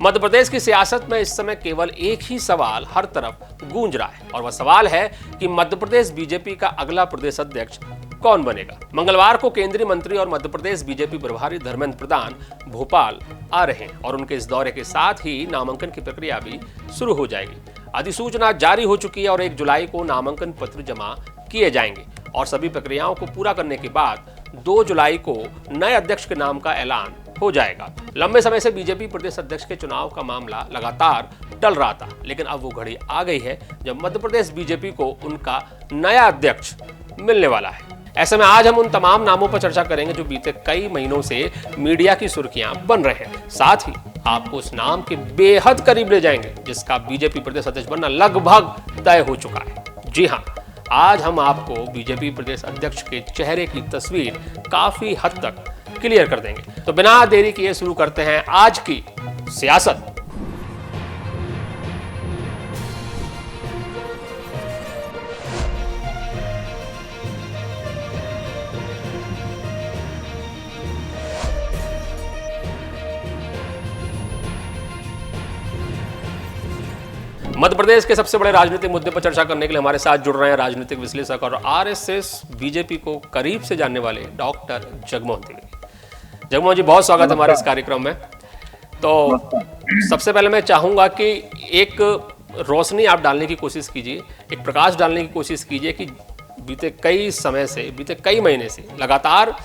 मध्य प्रदेश की सियासत में इस समय केवल एक ही सवाल हर तरफ गूंज रहा है और वह सवाल है कि मध्य प्रदेश बीजेपी का अगला प्रदेश अध्यक्ष कौन बनेगा। मंगलवार को केंद्रीय मंत्री और मध्य प्रदेश बीजेपी प्रभारी धर्मेंद्र प्रधान भोपाल आ रहे हैं और उनके इस दौरे के साथ ही नामांकन की प्रक्रिया भी शुरू हो जाएगी। अधिसूचना जारी हो चुकी है और 1 जुलाई को नामांकन पत्र जमा किए जाएंगे और सभी प्रक्रियाओं को पूरा करने के बाद 2 जुलाई को नए अध्यक्ष के नाम का ऐलान हो जाएगा। लंबे समय से बीजेपी प्रदेश अध्यक्ष के चुनाव का मामला लगातार टल रहा था, लेकिन अब वो घड़ी आ गई है जब मध्य प्रदेश बीजेपी को उनका नया अध्यक्ष मिलने वाला है। ऐसे में आज हम उन तमाम नामों पर चर्चा करेंगे जो बीते कई महीनों से मीडिया की सुर्खियां बन रहे हैं। साथ ही आपको उस नाम के बेहद करीब ले जाएंगे जिसका बीजेपी प्रदेश अध्यक्ष बनना लगभग तय हो चुका है। जी हाँ, आज हम आपको बीजेपी प्रदेश अध्यक्ष के चेहरे की तस्वीर काफी हद तक क्लियर कर देंगे। तो बिना देरी किए शुरू करते हैं आज की सियासत। मध्य प्रदेश के सबसे बड़े राजनीतिक मुद्दे पर चर्चा करने के लिए हमारे साथ जुड़ रहे हैं राजनीतिक विश्लेषक और आरएसएस बीजेपी को करीब से जानने वाले डॉक्टर जगमोहन त्रिवेदी। जगमोहन जी, बहुत स्वागत है हमारे इस कार्यक्रम में। तो सबसे पहले मैं चाहूंगा कि एक रोशनी आप डालने की कोशिश कीजिए, एक प्रकाश डालने की कोशिश कीजिए कि बीते कई समय से, बीते कई महीने से लगातार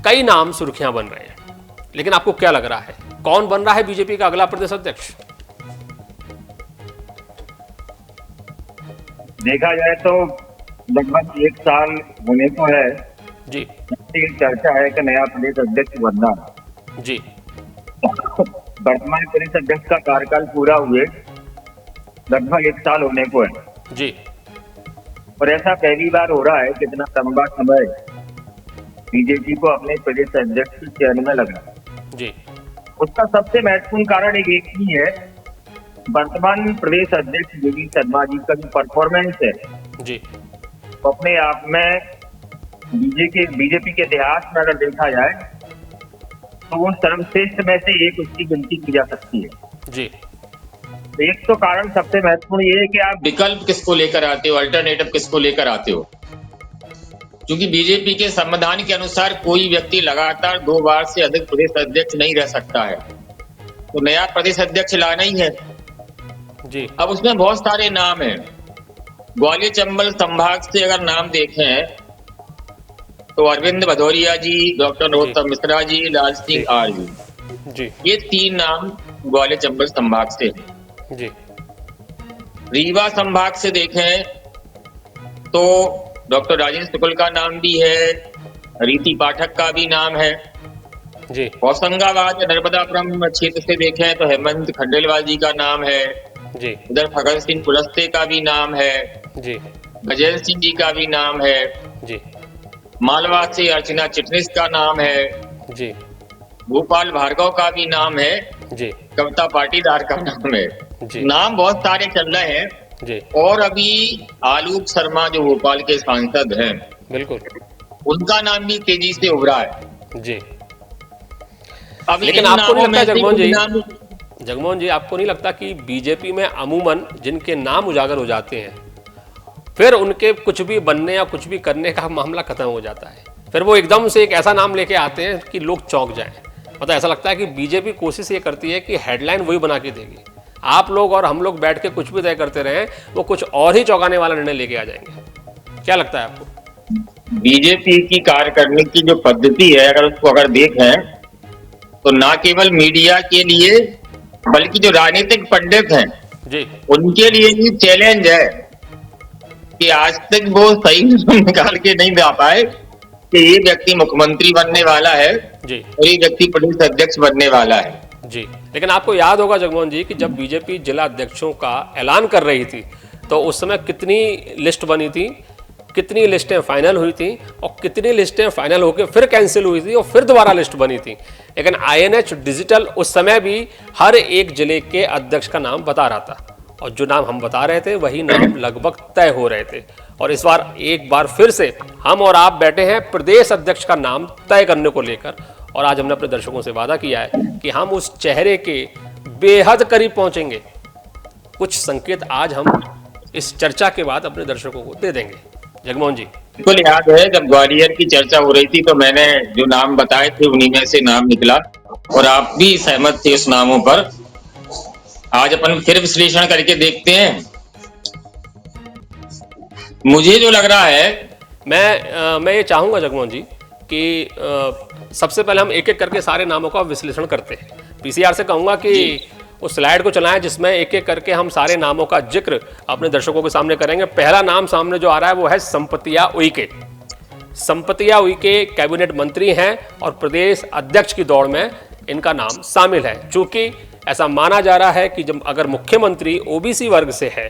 कई नाम सुर्खियां बन रहे हैं, लेकिन आपको क्या लग रहा है कौन बन रहा है बीजेपी का अगला प्रदेश अध्यक्ष? देखा जाए तो लगभग 1 साल होने को है जी। चर्चा है कि नया प्रदेश अध्यक्ष बनना जी। वर्तमान प्रदेश अध्यक्ष का कार्यकाल पूरा हुए लगभग 1 साल होने को है जी। और ऐसा पहली बार हो रहा है कि इतना लंबा समय बीजेपी को अपने प्रदेश अध्यक्ष के चयन में लगा जी। उसका सबसे महत्वपूर्ण कारण एक ही है, वर्तमान प्रदेश अध्यक्ष योगी शर्मा जी का जो परफॉर्मेंस है जी, तो अपने आप में बीजेपी के इतिहास में अगर देखा जाए तो वो सर्वश्रेष्ठ में से एक उसकी गिनती की जा सकती है जी। एक तो कारण सबसे महत्वपूर्ण ये है कि आप विकल्प किसको लेकर आते हो, अल्टरनेटिव किसको लेकर आते हो। क्योंकि बीजेपी के संविधान के अनुसार कोई व्यक्ति लगातार 2 बार से अधिक प्रदेश अध्यक्ष नहीं रह सकता है, तो नया प्रदेश अध्यक्ष लाना ही है जी। अब उसमें बहुत सारे नाम हैं। ग्वालियर चंबल संभाग से अगर नाम देखें तो अरविंद भदौरिया जी, डॉक्टर नरोत्तम मिश्रा जी, लाल सिंह आर जी, ये 3 नाम ग्वालियर चंबल संभाग से हैं जी। रीवा संभाग से देखें तो डॉक्टर राजेंद्र शुक्ल का नाम भी है, रीति पाठक का भी नाम है जी। होशंगाबाद नर्मदापुरम क्षेत्र से देखें तो हेमंत खंडेलवाल जी का नाम है जी। उधर भगत सिंह कुलस्ते का भी नाम है जी। गजेंद्र सिंह जी का भी नाम है जी। मालवा से अर्चना चिटनिस का नाम है जी। गोपाल भार्गव का भी नाम है जी। कविता पाटीदार का नाम है जी। नाम बहुत सारे चल रहे हैं जी। और अभी आलोक शर्मा जो भोपाल के सांसद हैं, बिल्कुल, उनका नाम भी तेजी से उभरा है जी। अब लेकिन आपको नहीं लगता जगमोहन जी, आपको नहीं लगता कि बीजेपी में अमूमन जिनके नाम उजागर हो जाते हैं फिर उनके कुछ भी बनने या कुछ भी करने का मामला खत्म हो जाता है, फिर वो एकदम से एक ऐसा नाम लेके आते हैं कि लोग चौंक जाएं? मतलब ऐसा लगता है कि बीजेपी कोशिश ये करती है कि हेडलाइन वही बना के देगी, आप लोग और हम लोग बैठ के कुछ भी तय करते रहे, वो कुछ और ही चौंकाने वाला निर्णय लेके आ जाएंगे। क्या लगता है आपको? बीजेपी की कार्य करने की जो पद्धति है अगर देखें तो ना केवल मीडिया के लिए बल्कि जो राजनीतिक पंडित हैं जी, उनके लिए भी चैलेंज है कि आज तक वो सही निकाल के नहीं दे पाए कि ये व्यक्ति मुख्यमंत्री बनने वाला है जी और ये व्यक्ति प्रदेश अध्यक्ष बनने वाला है जी। लेकिन आपको याद होगा जगमोहन जी कि जब बीजेपी जिला अध्यक्षों का ऐलान कर रही थी तो उस समय कितनी लिस्ट बनी थी, कितनी लिस्टें फाइनल हुई थी और कितनी लिस्टें फाइनल होकर फिर कैंसिल हुई थी और फिर दोबारा लिस्ट बनी थी। लेकिन आईएनएच डिजिटल उस समय भी हर एक जिले के अध्यक्ष का नाम बता रहा था और जो नाम हम बता रहे थे वही नाम लगभग तय हो रहे थे। और इस बार एक बार फिर से हम और आप बैठे हैं प्रदेश अध्यक्ष का नाम तय करने को लेकर और आज हमने अपने दर्शकों से वादा किया है कि हम उस चेहरे के बेहद करीब पहुंचेंगे। कुछ संकेत आज हम इस चर्चा के बाद अपने दर्शकों को दे देंगे। जगमोहन जी। बिल्कुल याद है, जब ग्वालियर की चर्चा हो रही थी तो मैंने जो नाम बताए थे उन्हीं में से नाम निकला और आप भी सहमत थे उस नामों पर। आज अपन फिर विश्लेषण करके देखते हैं। मुझे जो लग रहा है, मैं ये चाहूंगा जगमोहन जी कि सबसे पहले हम एक एक करके सारे नामों का विश्लेषण करते हैं। पीसीआर से कहूंगा कि उस स्लाइड को चलाएं जिसमें एक एक करके हम सारे नामों का जिक्र अपने दर्शकों के सामने करेंगे। पहला नाम सामने जो आ रहा है वो है संपतिया उइके। संपतिया उइके कैबिनेट मंत्री हैं और प्रदेश अध्यक्ष की दौड़ में इनका नाम शामिल है। चूंकि ऐसा माना जा रहा है कि जब अगर मुख्यमंत्री ओबीसी वर्ग से है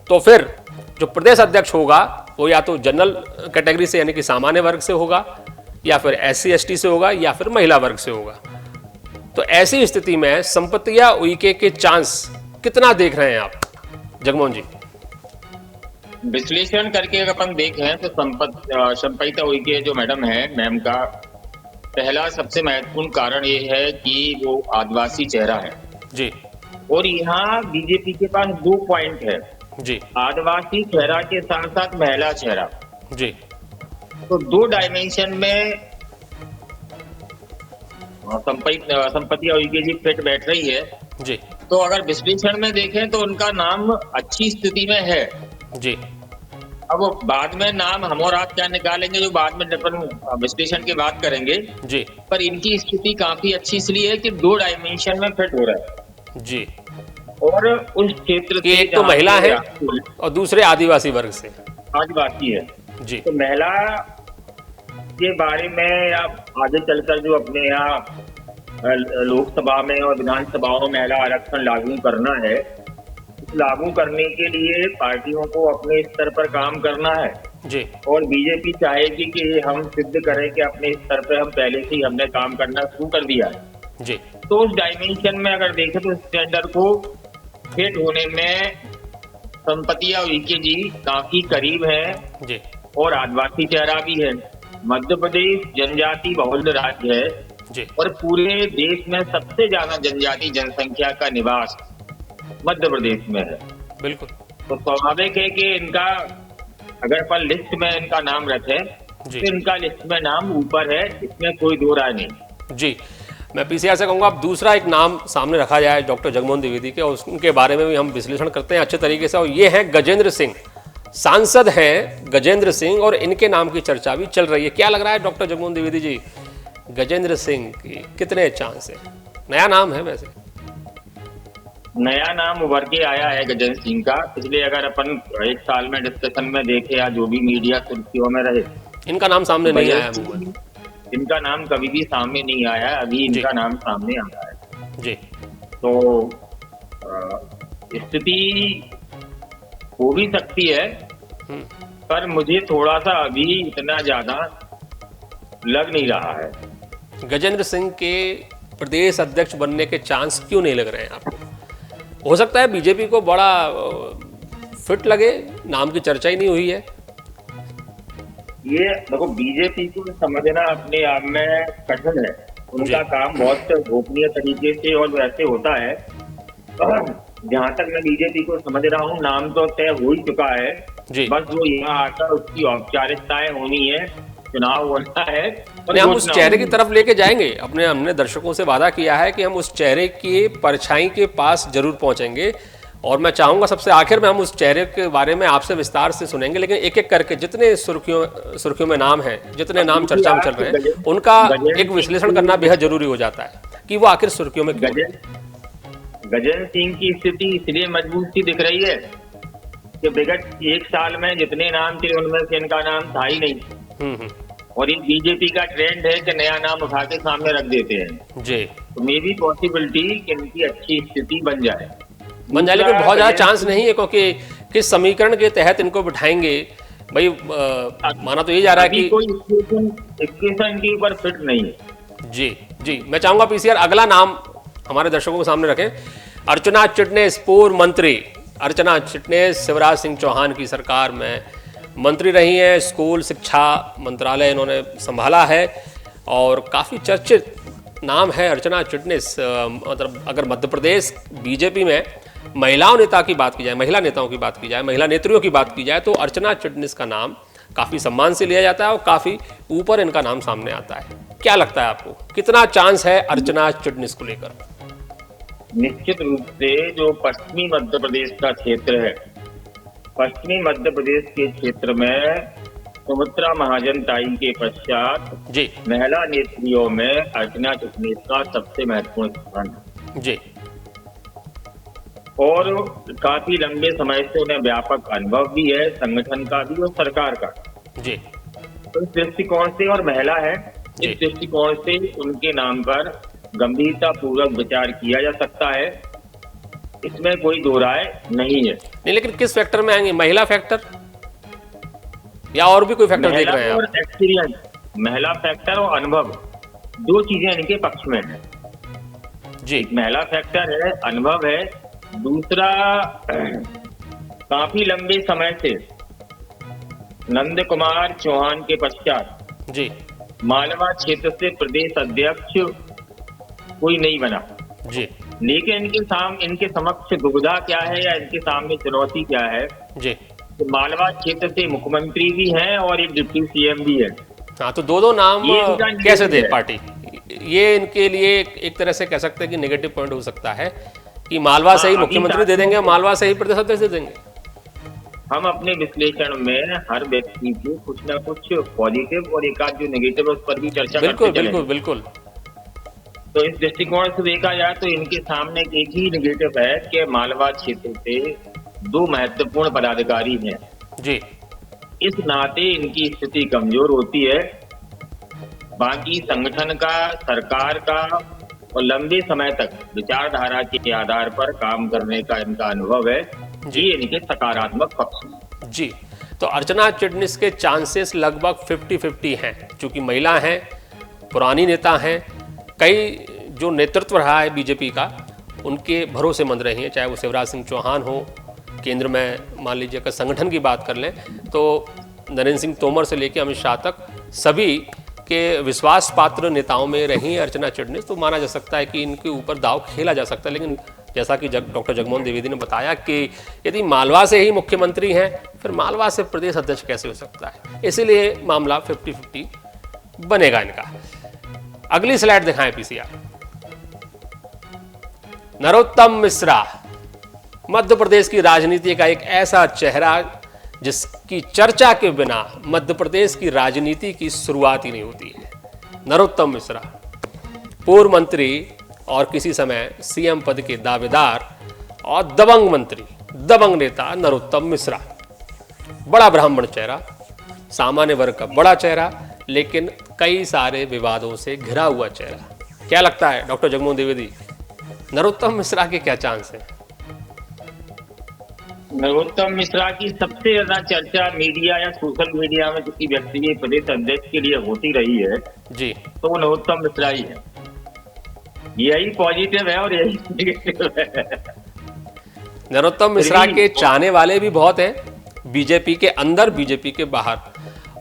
तो फिर जो प्रदेश अध्यक्ष होगा वो या तो जनरल कैटेगरी से यानी कि सामान्य वर्ग से होगा, या फिर SC ST से होगा, या फिर महिला वर्ग से होगा। तो ऐसी स्थिति में संपतिया उइके के चांस कितना देख रहे हैं आप जगमोहन जी? विश्लेषण करके अगर अपन देखें तो संपतिया उइके जो मैडम है, मैम का पहला सबसे महत्वपूर्ण कारण ये है कि वो आदिवासी चेहरा है जी। और यहाँ बीजेपी के पास 2 पॉइंट है जी। आदिवासी चेहरा के साथ साथ महिला चेहरा जी। तो 2 डायमेंशन में संपतिया उइके जी फिट बैठ रही है जी। तो अगर विश्लेषण में देखें तो उनका नाम अच्छी स्थिति में है जी। अब वो बाद में नाम हम और आप क्या निकालेंगे जो बाद में अपन विश्लेषण की बात करेंगे जी। पर इनकी स्थिति काफी अच्छी इसलिए है कि 2 डायमेंशन में फिट हो रहा है जी। और उस क्षेत्र कि एक तो महिला है और दूसरे आदिवासी वर्ग से आदिवासी है जी। तो महिला के बारे में आप आगे चलकर जो अपने यहाँ लोकसभा में और विधानसभाओं में महिला आरक्षण लागू करना है, लागू करने के लिए पार्टियों को अपने स्तर पर काम करना है जी। और बीजेपी चाहेगी कि हम सिद्ध करें कि अपने स्तर पर हम पहले से ही हमने काम करना शुरू कर दिया है जी। तो उस डायमेंशन में अगर देखें तो स्टैंडर्ड को फिट होने में संपतिया उइके जी काफी करीब है जी। और आदिवासी चेहरा भी है। मध्य प्रदेश जनजाति बहुल राज्य है जी। और पूरे देश में सबसे ज्यादा जनजाति जनसंख्या का निवास मध्य प्रदेश में है। बिल्कुल। तो स्वाभाविक है कि इनका अगर अपन लिस्ट में इनका नाम रखें तो इनका लिस्ट में नाम ऊपर है, इसमें कोई 2 राय नहीं जी। मैं पीसीआर से कहूँगा अब दूसरा एक नाम सामने रखा जाए डॉक्टर जगमोहन द्विवेदी के, और उनके बारे में भी हम विश्लेषण करते हैं अच्छे तरीके से, और ये हैं गजेंद्र सिंह। सांसद हैं गजेंद्र सिंह और इनके नाम की चर्चा भी चल रही है। क्या लग रहा है डॉक्टर जगमोहन द्विवेदी जी, गजेंद्र सिंह की कितने चांस है? नया नाम है, वैसे नया नाम उभर के आया है गजेंद्र सिंह का। इसलिए अगर अपन 1 साल में डिस्कशन में देखे या जो भी मीडिया सुर्खियों में रहे, इनका नाम सामने नहीं आया। इनका नाम कभी भी सामने नहीं आया, अभी इनका नाम सामने आया है जी। तो स्थिति हो भी सकती है पर मुझे थोड़ा सा अभी इतना ज्यादा लग नहीं रहा है। गजेंद्र सिंह के प्रदेश अध्यक्ष बनने के चांस क्यों नहीं लग रहे हैं आपको? हो सकता है बीजेपी को बड़ा फिट लगे, नाम की चर्चा ही नहीं हुई है। ये देखो, बीजेपी को समझना अपने आप में कठिन है। उनका काम बहुत गोपनीय तरीके से और वैसे होता है। जहाँ तक मैं बीजेपी को समझ रहा हूँ, नाम तो तय हो ही चुका है जी। बस वो यहाँ आकर उसकी औपचारिकताएं होनी है, चुनाव होना है और हम उस चेहरे की तरफ लेके जाएंगे। हमने दर्शकों से वादा किया है कि हम उस चेहरे की परछाई के पास जरूर पहुंचेंगे, और मैं चाहूंगा सबसे आखिर में हम उस चेहरे के बारे में आपसे विस्तार से सुनेंगे। लेकिन एक एक करके जितने सुर्खियों में नाम हैं, जितने नाम चर्चा में चल रहे हैं, उनका एक विश्लेषण करना बेहद जरूरी हो जाता है कि वो आखिर सुर्खियों में क्यों। गजेंद्र सिंह की स्थिति इसलिए मजबूत सी दिख रही है कि विगत 1 साल में जितने नाम थे उनमें से इनका नाम था ही नहीं। और ये बीजेपी का ट्रेंड है कि नया नाम उठा के सामने रख देते हैं जी। तो मे भी पॉसिबिलिटी कि इनकी अच्छी स्थिति बन जाए, लेकिन बहुत ज्यादा चांस नहीं है, क्योंकि किस समीकरण के तहत इनको बिठाएंगे भाई, माना तो ये जा रहा है कि कोई इक्वेशन के ऊपर फिट नहीं है। जी जी। मैं चाहूंगा पीसीआर अगला नाम हमारे दर्शकों के सामने रखें। अर्चना चिटनेस, पूर्व मंत्री अर्चना चिटनेस शिवराज सिंह चौहान की सरकार में मंत्री रही हैं। स्कूल शिक्षा मंत्रालय इन्होंने संभाला है और काफ़ी चर्चित नाम है अर्चना चिटनिस, मतलब अगर मध्य प्रदेश बीजेपी में महिलाओं नेता की बात की जाए, महिला नेताओं की बात की जाए, महिला नेत्रियों की बात की जाए, तो अर्चना चिटनिस का नाम काफ़ी सम्मान से लिया जाता है और काफ़ी ऊपर इनका नाम सामने आता है। क्या लगता है आपको, कितना चांस है अर्चना चिटनिस को लेकर? निश्चित रूप से जो पश्चिमी मध्य प्रदेश का क्षेत्र है, पश्चिमी मध्य प्रदेश के क्षेत्र में सुमित्रा महाजन ताई के पश्चात जी महिला नेत्रियों में अर्चना चिटनिस का सबसे महत्वपूर्ण स्थान है जी और काफी लंबे समय से उन्हें व्यापक अनुभव भी है, संगठन का भी और सरकार का। जी तो इस दृष्टिकोण से, और महिला है, जी। इस दृष्टिकोण से उनके नाम पर गंभीरता पूर्वक विचार किया जा सकता है, इसमें कोई दो राय नहीं है। नहीं, लेकिन किस फैक्टर में आएंगे, महिला फैक्टर या और भी कोई फैक्टर देख रहे हैं और आप? एक्सपीरियंस, महिला फैक्टर और अनुभव, दो चीजें इनके पक्ष में है। जी महिला फैक्टर है, अनुभव है, दूसरा काफी लंबे समय से नंद कुमार चौहान के पश्चात जी मालवा क्षेत्र से प्रदेश अध्यक्ष कोई नहीं बना, जी लेकिन इनके समक्ष दुविधा क्या है या इनके सामने चुनौती क्या है? जी। तो मालवा क्षेत्र से मुख्यमंत्री भी हैं और एक डिप्टी सीएम भी है। हाँ, तो दो नाम ये इनका कैसे दे है। पार्टी? ये इनके लिए एक तरह से कह सकते हैं कि नेगेटिव पॉइंट हो सकता है कि मालवा से ही हाँ, अभी मुख्यमंत्री दे देंगे, मालवा से ही प्रदेश अध्यक्ष दे देंगे। हम अपने विश्लेषण में हर व्यक्ति को कुछ ना कुछ पॉजिटिव और एक आध जो नेगेटिव उस पर भी चर्चा बिल्कुल करते बिल्कुल चलेंगे। बिल्कुल। तो इस दृष्टिकोण से देखा जाए तो इनके सामने एक ही नेगेटिव है कि मालवा क्षेत्र से दो महत्वपूर्ण पदाधिकारी हैं। जी इस नाते इनकी स्थिति कमजोर होती है। बाकी संगठन का, सरकार का और लंबे समय तक विचारधारा के आधार पर काम करने का इनका अनुभव है, ये इनके सकारात्मक पक्ष हैं। जी। तो अर्चना चिटनिस के चांसेस लगभग 50-50 हैं, चूंकि महिला हैं, पुरानी नेता हैं, कई जो नेतृत्व रहा है बीजेपी का उनके भरोसेमंद रही हैं, चाहे वो शिवराज सिंह चौहान हो, केंद्र में मान लीजिए अगर संगठन की बात कर लें तो नरेंद्र सिंह तोमर से लेकर अमित शाह तक सभी के विश्वास पात्र नेताओं में रही अर्चना चिटनिस, तो माना जा सकता है कि इनके ऊपर दांव खेला जा सकता है। लेकिन जैसा कि डॉक्टर जगमोहन द्विवेदी ने बताया कि यदि मालवा से ही मुख्यमंत्री हैं, फिर मालवा से प्रदेश अध्यक्ष कैसे हो सकता है, इसीलिए मामला 50-50 बनेगा इनका। अगली स्लाइड दिखाएं पीसीआर। नरोत्तम मिश्रा मध्य प्रदेश की राजनीति का एक ऐसा चेहरा जिसकी चर्चा के बिना मध्य प्रदेश की राजनीति की शुरुआत ही नहीं होती है। नरोत्तम मिश्रा, पूर्व मंत्री और किसी समय सीएम पद के दावेदार और दबंग मंत्री, दबंग नेता नरोत्तम मिश्रा। बड़ा ब्राह्मण चेहरा, सामान्य वर्ग का बड़ा चेहरा, लेकिन कई सारे विवादों से घिरा हुआ चेहरा। क्या लगता है डॉक्टर जगमोहन द्विवेदी, नरोत्तम मिश्रा के क्या चांस हैं? नरोत्तम मिश्रा की सबसे ज्यादा चर्चा मीडिया या सोशल मीडिया में किसी व्यक्ति के प्रदेश अध्यक्ष के लिए होती रही है जी, तो वो नरोत्तम मिश्रा ही है। यही पॉजिटिव है और यही नेगेटिव है। नरोत्तम मिश्रा के चाहने वाले भी बहुत हैं, बीजेपी के अंदर, बीजेपी के बाहर,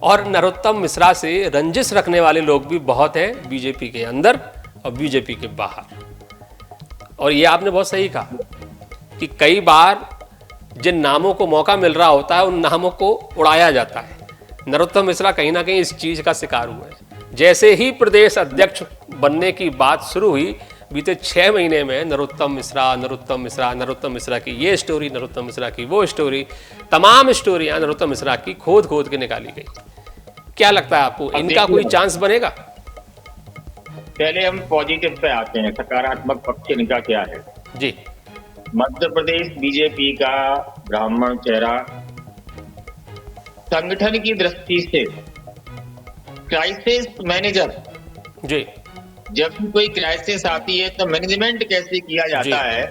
और नरोत्तम मिश्रा से रंजिश रखने वाले लोग भी बहुत हैं, बीजेपी के अंदर और बीजेपी के बाहर। और ये आपने बहुत सही कहा कि कई बार जिन नामों को मौका मिल रहा होता है उन नामों को उड़ाया जाता है। नरोत्तम मिश्रा कहीं ना कहीं इस चीज का शिकार हुए हैं। जैसे ही प्रदेश अध्यक्ष बनने की बात शुरू हुई, बीते 6 महीने में नरोत्तम मिश्रा की ये स्टोरी, नरोत्तम मिश्रा की वो स्टोरी, तमाम स्टोरियां नरोत्तम मिश्रा की खोद खोद के निकाली गई। क्या लगता है आपको, इनका कोई चांस बनेगा? पहले हम पॉजिटिव पे आते हैं, सकारात्मक पक्ष इनका क्या है। जी, मध्य प्रदेश बीजेपी का ब्राह्मण चेहरा, संगठन की दृष्टि से क्राइसिस मैनेजर, जी, जब भी कोई क्राइसिस आती है तो मैनेजमेंट कैसे किया जाता है,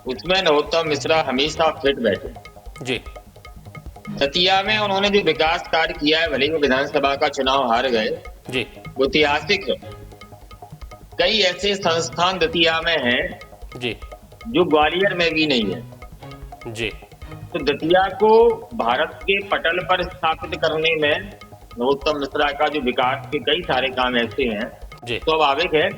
उसमें नरोत्तम मिश्रा हमेशा फिट बैठे। जी, दतिया में उन्होंने जो विकास कार्य किया है, भले ही वो विधानसभा का चुनाव हार गए, जी, वो ऐतिहासिक है। कई ऐसे संस्थान दतिया में हैं जी, जो ग्वालियर में भी नहीं है। जी। तो दतिया को भारत के पटल पर स्थापित करने में नरोत्तम मिश्रा का जो विकास के कई सारे काम ऐसे हैं जी स्वाभाविक है।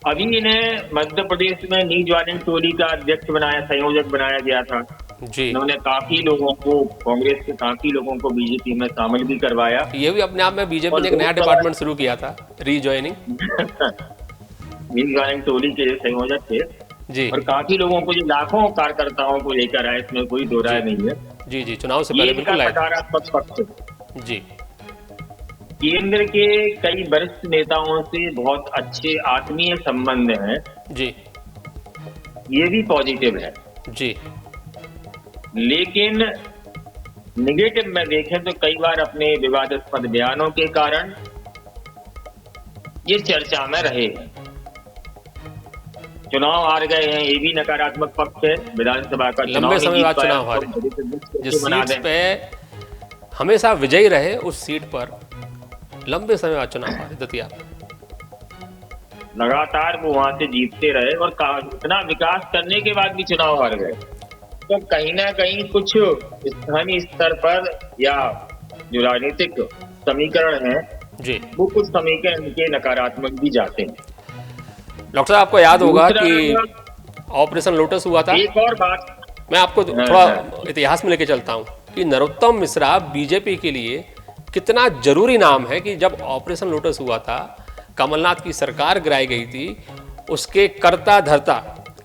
अभी इन्हें मध्य प्रदेश में नी ज्वाइनिंग टोली का अध्यक्ष बनाया, संयोजक बनाया गया था। जी, इन्होंने काफी लोगों को, कांग्रेस के काफी लोगों को बीजेपी में शामिल भी करवाया। ये भी अपने आप में बीजेपी ने एक नया डिपार्टमेंट शुरू किया था, रीजॉइनिंग। नी ज्वाइनिंग टोली के संयोजक थे जी और काफी लोगों को, जो लाखों कार्यकर्ताओं को लेकर आए, इसमें कोई दो राय नहीं है। जी जी, चुनाव से ये पहले इनका बिल्कुल आए सकारात्मक पक्ष है। जी केंद्र के कई वरिष्ठ नेताओं से बहुत अच्छे आत्मीय संबंध हैं, जी ये भी पॉजिटिव है। जी लेकिन निगेटिव में देखें तो कई बार अपने विवादास्पद बयानों के कारण ये चर्चा में रहे हैं। जिस हार गए हैं, ये भी नकारात्मक पक्ष है। विधानसभा का लंबे समय बाद चुनाव हारे, जिस सीट पे हमेशा विजयी रहे, उस सीट पर लंबे समय बाद चुनाव हारे दतिया। लगातार वो वहां से जीतते रहे और इतना विकास करने के बाद भी चुनाव हार गए, तो कहीं ना कहीं कुछ स्थानीय स्तर पर या जो राजनीतिक समीकरण है जी, वो कुछ समीकरण के नकारात्मक भी जाते हैं। डॉक्टर साहब, आपको याद होगा कि ऑपरेशन लोटस हुआ था। एक और बात मैं आपको थोड़ा इतिहास में लेके चलता हूँ कि नरोत्तम मिश्रा बीजेपी के लिए कितना जरूरी नाम है कि जब ऑपरेशन लोटस हुआ था, कमलनाथ की सरकार गिराई गई थी, उसके कर्ता धर्ता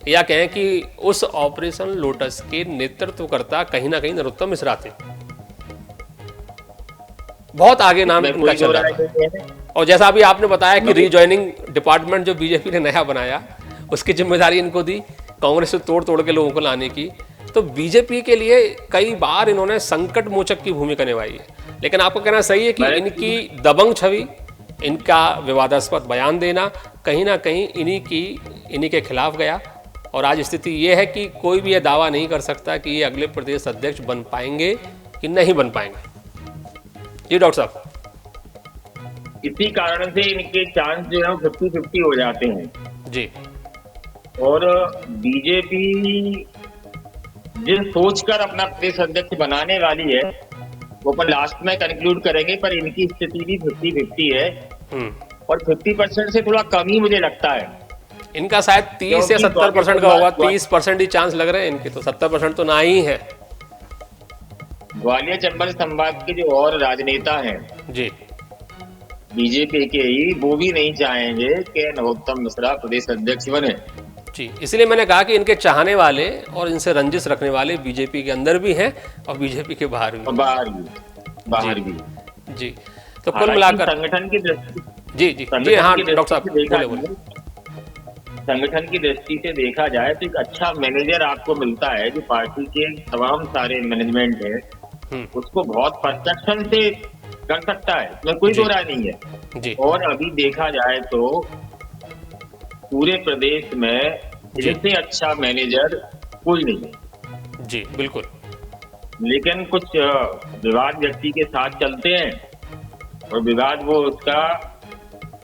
या कहें कि उस ऑपरेशन लोटस के नेतृत्वकर्ता कहीं ना कहीं नरोत्तम मिश्रा थे। बहुत आगे नाम इनका चल रहा था। और जैसा अभी आपने बताया कि रीजॉइनिंग डिपार्टमेंट जो बीजेपी ने नया बनाया, उसकी जिम्मेदारी इनको दी कांग्रेस से तोड़ तोड़ के लोगों को लाने की। तो बीजेपी के लिए कई बार इन्होंने संकट मोचक की भूमिका निभाई है। लेकिन आपको कहना सही है कि इनकी दबंग छवि, इनका विवादास्पद बयान देना कहीं ना कहीं इन्हीं के खिलाफ गया। और आज स्थिति ये है कि कोई भी यह दावा नहीं कर सकता कि ये अगले प्रदेश अध्यक्ष बन पाएंगे कि नहीं बन पाएंगे। जी डॉक्टर साहब। इसी कारण से इनके चांस जो है 50-50 हो जाते हैं जी। और बीजेपी जिस सोचकर अपना प्रदेश अध्यक्ष बनाने वाली है वो अपन लास्ट में कंक्लूड करेंगे, पर इनकी स्थिति भी 50-50 है और 50% से थोड़ा कम ही मुझे लगता है। इनका शायद 30 या 70% का होगा, 30% ही चांस लग रहे हैं इनके, तो 70% तो ना ही है। ग्वालियर चंबल संभाग के जो और राजनेता हैं जी बीजेपी के ही, वो भी नहीं चाहेंगे कि नरोत्तम मिश्रा प्रदेश अध्यक्ष बने। जी, इसलिए मैंने कहा कि इनके चाहने वाले और इनसे रंजिश रखने वाले बीजेपी के अंदर भी हैं और बीजेपी के बाहर भी। बाहर भी। जी, तो कुल मिलाकर संगठन की दृष्टि जी हाँ डॉक्टर साहब बोले। संगठन की दृष्टि से देखा जाए तो एक अच्छा मैनेजर आपको मिलता है जो पार्टी के तमाम सारे मैनेजमेंट है उसको बहुत परफेक्शन से कर सकता है, इसमें कोई दो राय नहीं है जी। और अभी देखा जाए तो पूरे प्रदेश में इससे अच्छा मैनेजर कोई नहीं है। जी बिल्कुल। लेकिन कुछ विवाद व्यक्ति के साथ चलते हैं और विवाद वो उसका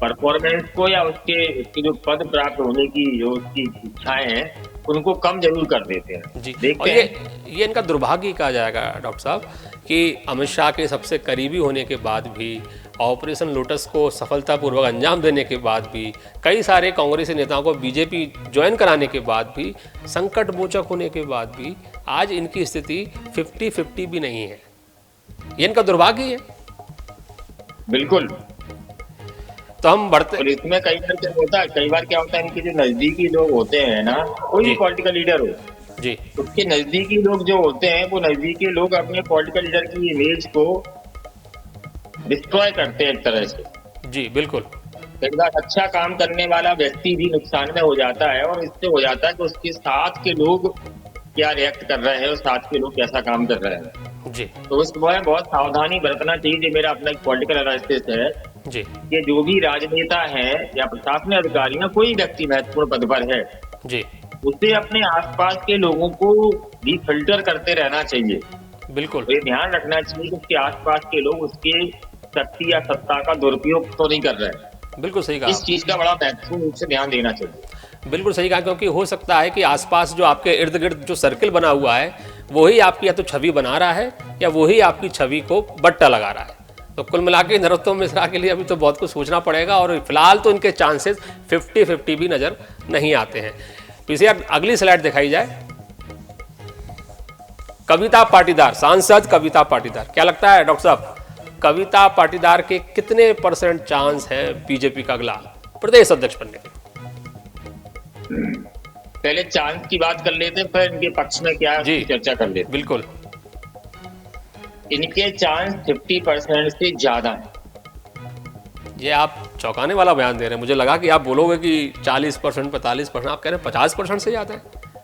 परफॉर्मेंस को या उसके जो पद प्राप्त होने की जो उसकी इच्छाएं हैं उनको कम जरूर कर देते हैं जी। देखते हैं ये इनका दुर्भाग्य कहा जाएगा डॉक्टर साहब कि अमित शाह के सबसे करीबी होने के बाद भी, ऑपरेशन लोटस को सफलतापूर्वक अंजाम देने के बाद भी, कई सारे कांग्रेसी नेताओं को बीजेपी ज्वाइन कराने के बाद भी, संकट मोचक होने के बाद भी आज इनकी स्थिति 50-50 भी नहीं है। ये इनका दुर्भाग्य है। बिल्कुल। तो हम बढ़ते, और इसमें कई बार क्या होता है इनके जो नजदीकी लोग होते हैं ना, कोई भी पॉलिटिकल लीडर हो जी, उसके नजदीकी लोग जो होते हैं वो नजदीकी लोग अपने पॉलिटिकल लीडर की इमेज को डिस्ट्रॉय करते हैं एक तरह से। जी बिल्कुल। कई बार अच्छा काम करने वाला व्यक्ति भी नुकसान में हो जाता है और इससे हो जाता है कि उसके साथ के लोग क्या रिएक्ट कर रहे हैं और साथ के लोग कैसा काम कर रहे हैं जी। तो उसमें बहुत सावधानी बरतना चाहिए। जो मेरा अपना एक पॉलिटिकल एनालिसिस है जी कि जो भी राजनेता है या प्रशासनिक अधिकारी या कोई व्यक्ति महत्वपूर्ण पद पर है जी, उसे अपने आसपास के लोगों को भी फिल्टर करते रहना चाहिए। बिल्कुल। ये ध्यान रखना चाहिए कि उसके आसपास के लोग उसके शक्ति या सत्ता का दुरुपयोग तो नहीं कर रहे हैं। बिल्कुल सही कहा। इस चीज का बड़ा महत्वपूर्ण रूप से ध्यान देना चाहिए। बिल्कुल सही कहा, क्योंकि हो सकता है कि आसपास जो आपके इर्द गिर्द जो सर्किल बना हुआ है वही आपकी या तो छवि बना रहा है या वही आपकी छवि को बट्टा लगा रहा है। तो कुल मिला के नरोत्तम मिश्रा के लिए अभी तो बहुत कुछ सोचना पड़ेगा और फिलहाल तो इनके चांसेस 50-50 भी नजर नहीं आते हैं। पीसीआर अगली स्लाइड दिखाई जाए। कविता पाटीदार, सांसद कविता पाटीदार, क्या लगता है डॉक्टर साहब, कविता पाटीदार के कितने % चांस हैं बीजेपी का अगला प्रदेश अध्यक्ष बनने के? पहले चांस की बात कर लेते हैं, फिर इनके पक्ष में क्या है उसकी चर्चा कर लेते हैं। बिल्कुल। इनके चांस 50% से ज्यादा है। ये आप चौंकाने वाला बयान दे रहे हैं। मुझे लगा कि आप बोलोगे कि 40%, 45%, आप कह रहे हैं 50% से ज्यादा है।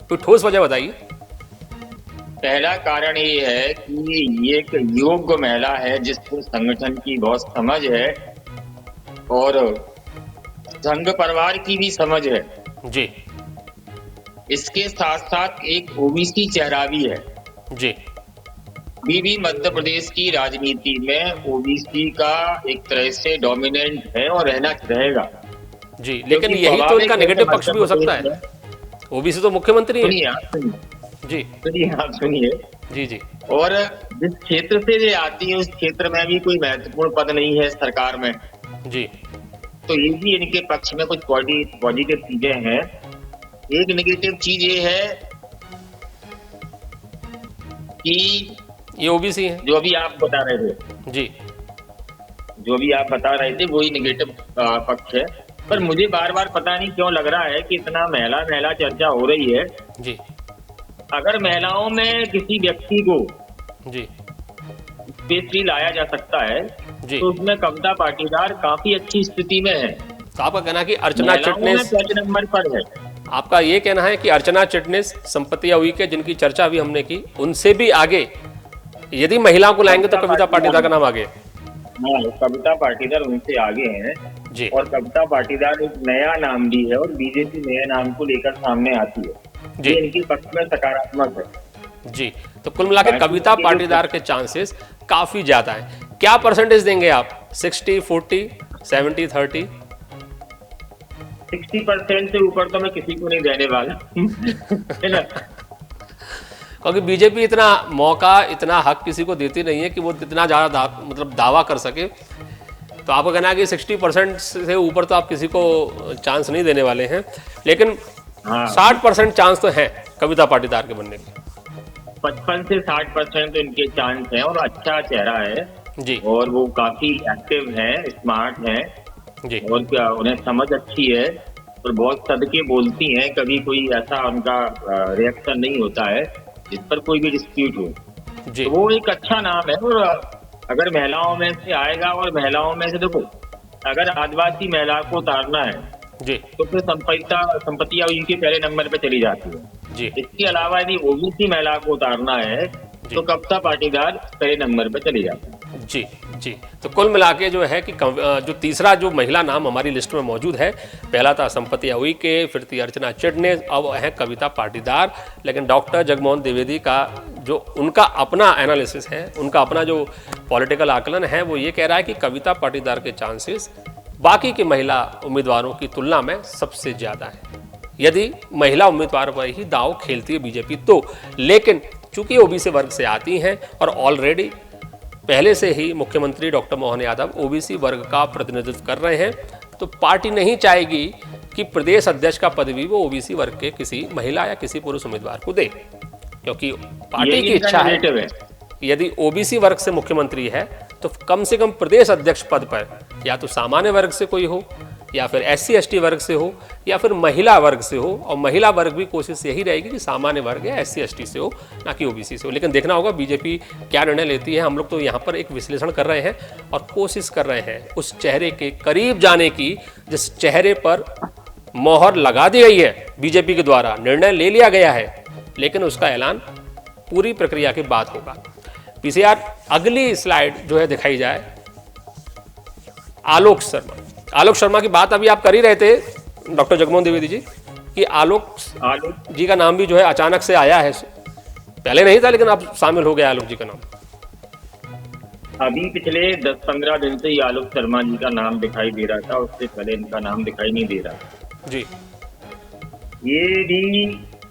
कोई ठोस वजह बताइए। पहला कारण ये है कि ये एक योग्य महिला है जिसको संगठन की बहुत समझ है और संघ परिवार की भी समझ है जी। इसके साथ साथ एक ओबीसी चेहरा भी है जी। भी मध्य प्रदेश की राजनीति में ओबीसी का एक तरह से डोमिनेंट है और रहना रहेगा जी। लेकिन यही तो इनका नेगेटिव पक्ष भी हो सकता है। ओबीसी तो मुख्यमंत्री है। जी सुनिए, आप सुनिए। जी जी। और जिस क्षेत्र से ये आती है उस क्षेत्र में भी कोई महत्वपूर्ण पद नहीं है सरकार में जी। तो ये भी इनके पक्ष में कुछ पॉजिटिव चीजें हैं। एक नेगेटिव चीज ये है कि ये ओबीसी है जो अभी आप बता रहे थे जी, जो अभी आप बता रहे थे वही नेगेटिव पक्ष है। पर मुझे बार बार पता नहीं क्यों लग रहा है कि इतना महिला चर्चा हो रही है जी अगर महिलाओं में किसी व्यक्ति को जी स्पेशली लाया जा सकता है जी, तो उसमें कविता पाटीदार काफी अच्छी स्थिति में है। तो आपका कहना है कि अर्चना चिटनिस, पहले नंबर पर है। आपका ये कहना है कि अर्चना चिटनिस, संपत्ति उइके जिनकी चर्चा अभी हमने की, उनसे भी आगे यदि महिलाओं को लाएंगे तो कविता पाटीदार का नाम आगे? हाँ, कविता पाटीदार उनसे आगे हैं जी। और कविता पाटीदार एक नया नाम भी है और बीजेपी नए नाम को लेकर सामने आती है जी। ये इनके पक्ष में सकारात्मक है जी। तो कुल मिलाकर कविता पाटीदार के चांसेस काफी ज्यादा है। क्या परसेंटेज देंगे आप? 60-40, 70-30? 60% से ऊपर तो मैं किसी को नहीं देने वाला है ना, क्योंकि बीजेपी इतना मौका, इतना हक किसी को देती नहीं है कि वो इतना ज्यादा मतलब दावा कर सके। तो आपको कहना है कि 60% से ऊपर तो आप किसी को चांस नहीं देने वाले हैं, लेकिन हाँ। 60% चांस तो है कविता पाटीदार के बनने के। 55 से 60% तो इनके चांस हैं और अच्छा चेहरा है जी और वो काफी एक्टिव है, स्मार्ट है जी और क्या उन्हें समझ अच्छी है और बहुत सदके बोलती हैं। कभी कोई ऐसा उनका रिएक्शन नहीं होता है जिस पर कोई भी डिस्प्यूट हो। जी तो वो एक अच्छा नाम है और अगर महिलाओं में से आएगा और महिलाओं में से देखो अगर आदिवासी महिला को उतारना है जी तो फिर संपत्ति उनके पहले नंबर पे चली जाती है जी इसके अलावा यदि ओबीसी महिला को उतारना है तो कविता पाटीदार पहले नंबर पे चली जाती है। जी जी। तो कुल मिला के जो है कि जो तीसरा जो महिला नाम हमारी लिस्ट में मौजूद है, पहला था संपत्ति उइके, फिर थी अर्चना चिटनिस, अब है कविता पाटीदार। लेकिन डॉक्टर जगमोहन द्विवेदी का जो उनका अपना एनालिसिस है, उनका अपना जो पॉलिटिकल आकलन है, वो ये कह रहा है कि कविता पाटीदार के चांसेस बाकी के महिला उम्मीदवारों की तुलना में सबसे ज़्यादा है, यदि महिला उम्मीदवार पर ही दाव खेलती है बीजेपी तो। लेकिन चूंकि ओबीसी वर्ग से आती हैं और ऑलरेडी पहले से ही मुख्यमंत्री डॉक्टर मोहन यादव ओबीसी वर्ग का प्रतिनिधित्व कर रहे हैं, तो पार्टी नहीं चाहेगी कि प्रदेश अध्यक्ष का पद भी वो ओबीसी वर्ग के किसी महिला या किसी पुरुष उम्मीदवार को दे, क्योंकि पार्टी की इच्छा है यदि ओबीसी वर्ग से मुख्यमंत्री है तो कम से कम प्रदेश अध्यक्ष पद पर या तो सामान्य वर्ग से कोई हो, या फिर SC/ST वर्ग से हो, या फिर महिला वर्ग से हो। और महिला वर्ग भी कोशिश यही रहेगी कि सामान्य वर्ग या SC/ST से हो, ना कि ओबीसी से हो। लेकिन देखना होगा बीजेपी क्या निर्णय लेती है। हम लोग तो यहाँ पर एक विश्लेषण कर रहे हैं और कोशिश कर रहे हैं उस चेहरे के करीब जाने की जिस चेहरे पर मोहर लगा दी गई है बीजेपी के द्वारा, निर्णय ले लिया गया है, लेकिन उसका ऐलान पूरी प्रक्रिया के बाद होगा। पीसीआर अगली स्लाइड जो है दिखाई जाए। आलोक शर्मा की बात अभी आप कर ही रहे थे डॉक्टर जगमोहन द्विवेदी जी, कि आलोक जी का नाम भी जो है अचानक से आया है, पहले नहीं था लेकिन अब शामिल हो गया आलोक जी का नाम। अभी पिछले 10-15 दिन से ही आलोक शर्मा जी का नाम दिखाई दे रहा था, उससे पहले इनका नाम दिखाई नहीं दे रहा जी। ये भी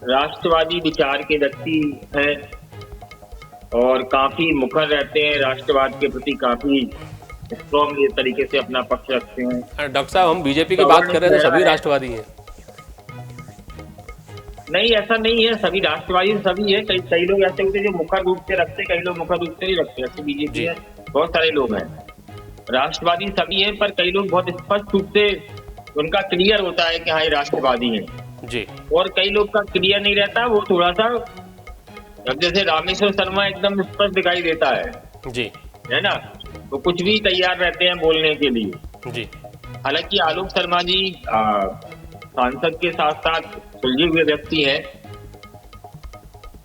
राष्ट्रवादी विचार के व्यक्ति हैं और काफी मुखर रहते हैं, राष्ट्रवाद के प्रति काफी स्ट्रॉन्ग तरीके से अपना पक्ष रखते हैं। डॉक्टर साहब, हम बीजेपी की बात कर रहे हैं तो सभी राष्ट्रवादी हैं। नहीं, ऐसा नहीं है, सभी राष्ट्रवादी सभी है। कई कई लोग ऐसे होते हैं जो मुखर रूप से रखते, कई लोग मुखर रूप से नहीं रखते। ऐसे बीजेपी में बहुत सारे लोग हैं, राष्ट्रवादी सभी है, पर कई लोग बहुत स्पष्ट रूप से उनका क्लियर होता है कि हाँ ये राष्ट्रवादी है जी। और कई लोग का क्लियर नहीं रहता, वो थोड़ा सा, अब जैसे रामेश्वर शर्मा एकदम स्पष्ट दिखाई देता है जी, है ना, तो कुछ भी तैयार रहते हैं बोलने के लिए जी। हालांकि आलोक शर्मा जी सांसद के साथ साथ सुलझे हुए व्यक्ति हैं।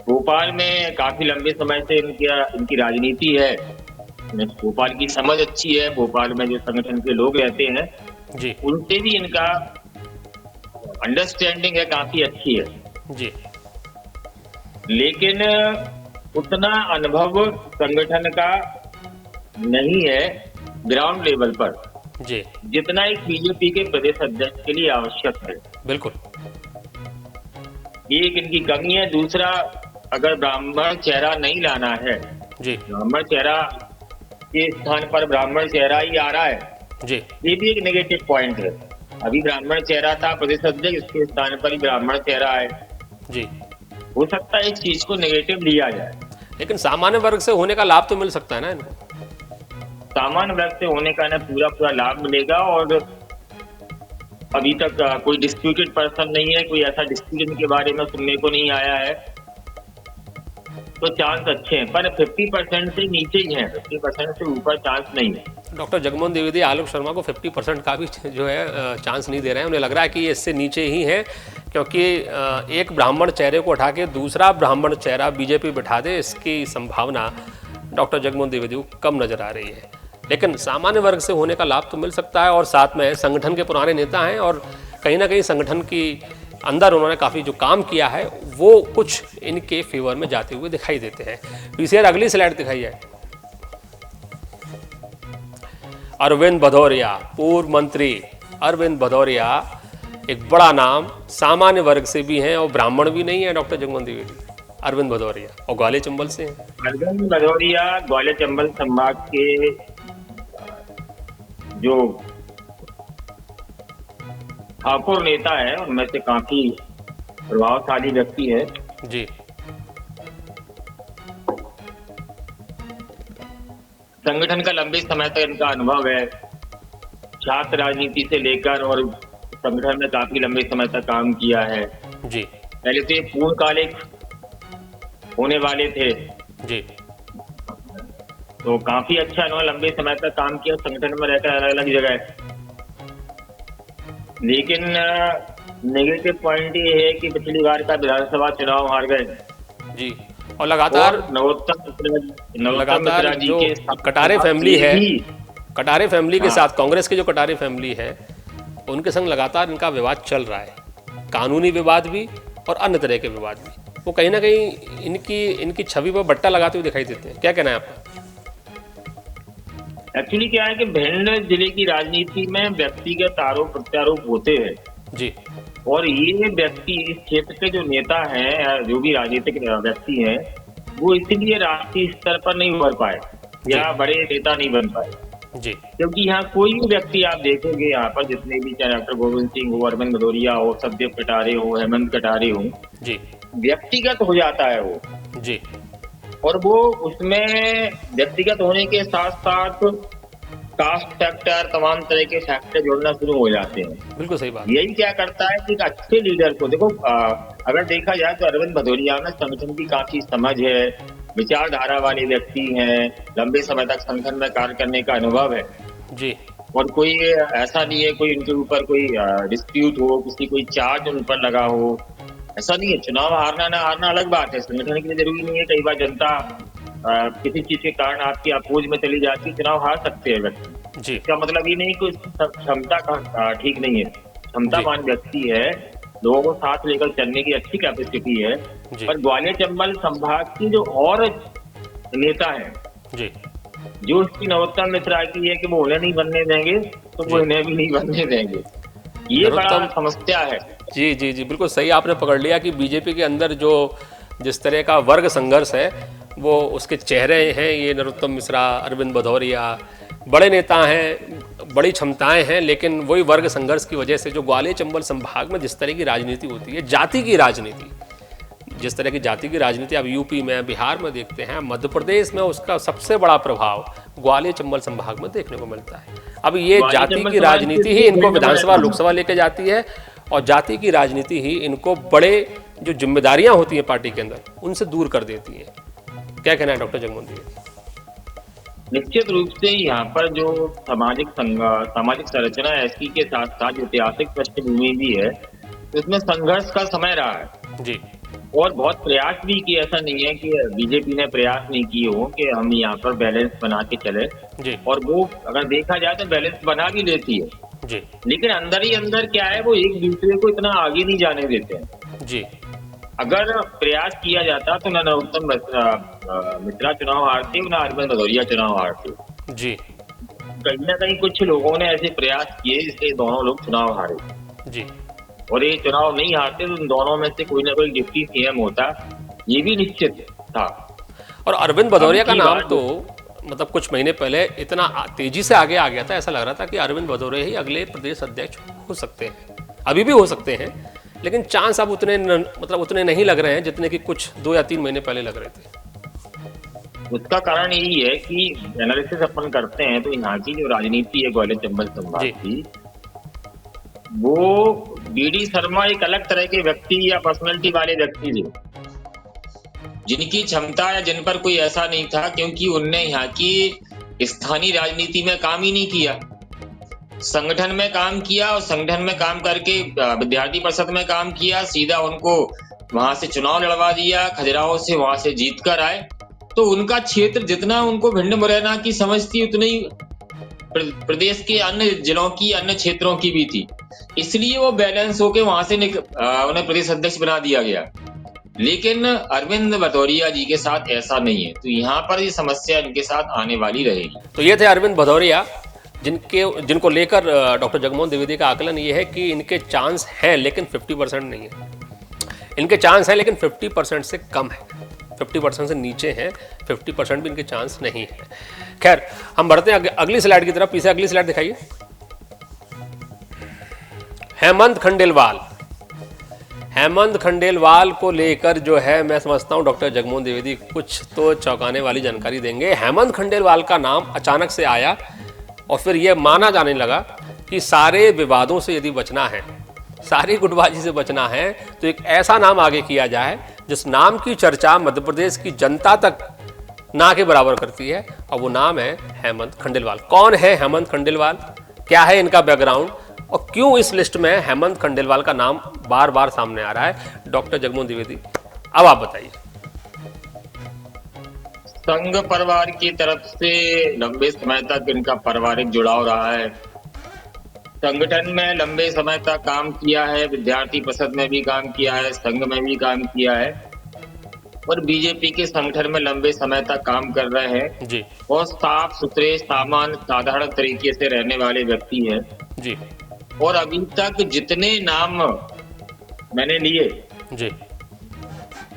भोपाल में काफी लंबे समय से इनकी राजनीति है, भोपाल की समझ अच्छी है, भोपाल में जो संगठन के लोग रहते हैं जी, उनसे भी इनका अंडरस्टैंडिंग है, काफी अच्छी है। जी, लेकिन उतना अनुभव संगठन का नहीं है ग्राउंड लेवल पर, जी, जितना एक बीजेपी के प्रदेश अध्यक्ष के लिए आवश्यक है। बिल्कुल। एक इनकी कमी है। दूसरा, अगर ब्राह्मण चेहरा नहीं लाना है, जी, ब्राह्मण चेहरा के स्थान पर ब्राह्मण चेहरा ही आ रहा है, जी, ये भी एक नेगेटिव पॉइंट है। अभी ब्राह्मण चेहरा था प्रदेश अध्यक्ष, उसके स्थान पर ही ब्राह्मण चेहरा है। जी। हो सकता है इस चीज को नेगेटिव लिया जाए, लेकिन सामान्य वर्ग से होने का लाभ तो मिल सकता है ना इनको। सामान्य वर्ग से होने का ना पूरा लाभ मिलेगा। और अभी तक कोई डिस्प्यूटेड पर्सन नहीं है, कोई ऐसा डिस्प्यूट इनके बारे में सुनने को नहीं आया है, तो चांस अच्छे हैं। पर 50% से नीचे ही हैं, 50% से ऊपर चांस नहीं है। डॉक्टर जगमोहन द्विवेदी आलोक शर्मा को 50% का भी जो है चांस नहीं दे रहे हैं। उन्हें लग रहा है कि ये इससे नीचे ही है, क्योंकि एक ब्राह्मण चेहरे को उठा के दूसरा ब्राह्मण चेहरा बीजेपी बिठा दे, इसकी संभावना डॉक्टर जगमोहन द्विवेदी को कम नजर आ रही है। लेकिन सामान्य वर्ग से होने का लाभ तो मिल सकता है, और साथ में संगठन के पुराने नेता हैं और कहीं ना कहीं संगठन की अंदर उन्होंने काफ़ी जो काम किया है वो कुछ इनके फेवर में जाते हुए दिखाई देते हैं। पीसीआर अगली स्लाइड दिखाई है। अरविंद भदौरिया, पूर्व मंत्री अरविंद भदौरिया, एक बड़ा नाम, सामान्य वर्ग से भी हैं और ब्राह्मण भी नहीं है डॉक्टर जगमोहन द्विवेदी। अरविंद भदौरिया और ग्वालियर चंबल से हैं। अरविंद भदौरिया ग्वालियर चंबल संभाग के जो ठाकुर नेता है उनमें से काफी प्रभावशाली व्यक्ति है जी। संगठन का लंबे समय तक इनका अनुभव है, छात्र राजनीति से लेकर, और संगठन में काफी लंबे समय तक काम किया है। जी, पहले तो ये पूर्णकालिक होने वाले थे, जी, तो काफी अच्छा इन्होंने लंबे समय तक काम किया संगठन में रहकर अलग अलग जगह। लेकिन नेगेटिव पॉइंट ये है कि पिछली बार का विधानसभा चुनाव हार गए जी। और लगातार नरोत्तम मिश्रा जी जो के कटारे फैमिली है, भी, कटारे फैमिली के हाँ। साथ, कांग्रेस की जो कटारे फैमिली है उनके संग लगातार इनका विवाद चल रहा है, कानूनी विवाद भी और अन्य तरह के विवाद भी। वो कहीं ना कहीं इनकी छवि पर बट्टा लगाते हुए दिखाई देते हैं। क्या कहना है आपका? एक्चुअली क्या है कि भिंड जिले की राजनीति में व्यक्तिगत आरोप प्रत्यारोप होते हैं जी, और ये व्यक्ति इस क्षेत्र के जो नेता हैं, जो भी राजनीतिक व्यक्ति हैं, वो इसीलिए राष्ट्रीय स्तर पर नहीं उभर पाए या बड़े नेता नहीं बन पाए जी, क्योंकि यहाँ कोई भी व्यक्ति आप देखोगे, यहाँ पर जितने भी चाहे डॉक्टर गोविंद सिंह हो, अरविंद भदौरिया हो, सत्यदेव कटारे हो, हेमंत कटारे हो, जी, व्यक्तिगत हो जाता है वो। जी, और वो उसमें व्यक्तिगत होने के साथ साथ कास्ट फैक्टर, तमाम तरह के फैक्टर जोड़ना शुरू हो जाते हैं। बिल्कुल सही बात। यही क्या करता है कि एक अच्छे लीडर को देखो, अगर देखा जाए तो अरविंद भदौरिया में संगठन की काफी समझ है, विचारधारा वाले व्यक्ति हैं, लंबे समय तक संगठन में कार्य करने का अनुभव है जी, और कोई ऐसा नहीं है कोई उनके ऊपर कोई डिस्प्यूट हो, किसी कोई चार्ज उन पर लगा हो, ऐसा नहीं है। चुनाव हारना ना हारना अलग बात है, संगठन के लिए जरूरी नहीं है। कई बार जनता किसी चीज के कारण आपकी अपोज में चली जाती है, चुनाव हार सकते हैं व्यक्ति। जी, इसका मतलब ये नहीं कि क्षमता का ठीक नहीं है, क्षमतावान व्यक्ति है, लोगों को साथ लेकर चलने की अच्छी कैपेसिटी है। जी, पर ग्वालियर चंबल संभाग की जो और नेता है, जी, जो उसकी नरोत्तम मिश्रा की है कि वो उन्हें नहीं बनने देंगे तो वो इन्हें भी नहीं बनने देंगे, ये बड़ा समस्या है। जी, जी, जी, बिल्कुल सही आपने पकड़ लिया कि बीजेपी के अंदर जो जिस तरह का वर्ग संघर्ष है वो उसके चेहरे हैं, ये नरोत्तम मिश्रा, अरविंद भदौरिया, बड़े नेता हैं, बड़ी क्षमताएं हैं, लेकिन वही वर्ग संघर्ष की वजह से जो ग्वालियर चंबल संभाग में जिस तरह की राजनीति होती है, जाति की राजनीति, जिस तरह की जाति की राजनीति आप यूपी में, बिहार में देखते हैं, मध्य प्रदेश में उसका सबसे बड़ा प्रभाव ग्वालियर चंबल संभाग में देखने को मिलता है। अब ये जाति की राजनीति ही इनको विधानसभा लोकसभा लेके जाती है, और जाति की राजनीति ही इनको बड़े जो जिम्मेदारियां होती हैं पार्टी के अंदर, उनसे दूर कर देती है। क्या कहना है डॉक्टर जगमोहन जी? निश्चित रूप से यहाँ पर जो सामाजिक संरचना ऐसी के साथ साथ ऐतिहासिक पृष्ठभूमि भी है, इसमें संघर्ष का समय रहा है जी, और बहुत प्रयास भी किए। ऐसा नहीं है कि बीजेपी ने प्रयास नहीं किए हो कि हम यहाँ पर बैलेंस बना के चले जी, और वो अगर देखा जाए तो बैलेंस बना भी लेती है जी, लेकिन अंदर ही अंदर क्या है, वो एक दूसरे को इतना आगे नहीं जाने देते हैं जी, अगर प्रयास किया जाता तो ना नरोत्तम मिश्रा चुनाव हारते ना अरविंद भदौरिया चुनाव हारते जी, कहीं ना कहीं कुछ लोगों ने ऐसे प्रयास किए जिससे दोनों लोग चुनाव हारे जी, और ये चुनाव नहीं हारते तो उन दोनों में से कोई ना कोई डिप्टी सीएम होता, ये भी निश्चित था। और अरविंद भदौरिया का नाम तो मतलब कुछ महीने पहले इतना तेजी से आगे आ गया था, ऐसा लग रहा था कि अरविंद भदौरिया ही अगले प्रदेश अध्यक्ष हो सकते हैं, अभी भी हो सकते हैं, लेकिन चांस अब उतने नहीं लग रहे हैं जितने कि कुछ 2 या 3 महीने पहले लग रहे थे। उसका कारण यही है कि एनालिसिस अपन करते हैं तो यहाँ की जो राजनीति है ग्वालियर चंबल संभाग की, वो बीडी शर्मा एक अलग तरह के व्यक्ति या पर्सनैलिटी वाले व्यक्ति थे जिनकी क्षमता या जिन पर कोई ऐसा नहीं था, क्योंकि उनने यहाँ की स्थानीय राजनीति में काम ही नहीं किया, संगठन में काम किया और संगठन में काम करके विद्यार्थी परिषद में काम किया, सीधा उनको वहां से चुनाव लड़वा दिया, खजुराहो से वहां से जीत कर आए। तो उनका क्षेत्र जितना उनको भिंड मुरैना की समझ थी उतनी प्रदेश के अन्य जिलों की, अन्य क्षेत्रों की भी थी, इसलिए वो बैलेंस होके वहां से उन्हें प्रदेश अध्यक्ष बना दिया गया। लेकिन अरविंद भदौरिया जी के साथ ऐसा नहीं है, तो यहाँ पर ये समस्या इनके साथ आने वाली रहेगी। तो ये थे अरविंद भदौरिया, जिनको लेकर डॉक्टर जगमोहन द्विवेदी का आकलन ये है कि इनके चांस हैं लेकिन 50% नहीं है। इनके चांस हैं लेकिन 50% से कम है, 50% से नीचे हैं, 50% भी इनके चांस नहीं है। खैर, हम बढ़ते हैं अगली स्लाइड की तरफ। पीछे अगली स्लाइड दिखाइए। हेमंत खंडेलवाल को लेकर जो है मैं समझता हूं डॉक्टर जगमोहन द्विवेदी कुछ तो चौंकाने वाली जानकारी देंगे। हेमंत खंडेलवाल का नाम अचानक से आया और फिर यह माना जाने लगा कि सारे विवादों से यदि बचना है, सारी गुटबाजी से बचना है, तो एक ऐसा नाम आगे किया जाए जिस नाम की चर्चा मध्य प्रदेश की जनता तक ना के बराबर करती है, और वो नाम है हेमंत खंडेलवाल। कौन है हेमंत खंडेलवाल, क्या है इनका बैकग्राउंड, और क्यों इस लिस्ट में हेमंत खंडेलवाल का नाम बार बार सामने आ रहा है? डॉक्टर जगमोहन द्विवेदी, अब आप बताइए। संघ परिवार की तरफ से लंबे समय तक इनका पारिवारिक जुड़ाव रहा है, संगठन में लंबे समय तक काम किया है, विद्यार्थी परिषद में भी काम किया है, संघ में भी काम किया है और बीजेपी के संगठन में लंबे समय तक काम कर रहे हैं जी, और साफ सुथरे सामान्य साधारण तरीके से रहने वाले व्यक्ति हैं जी, और अभी तक जितने नाम मैंने लिए जी,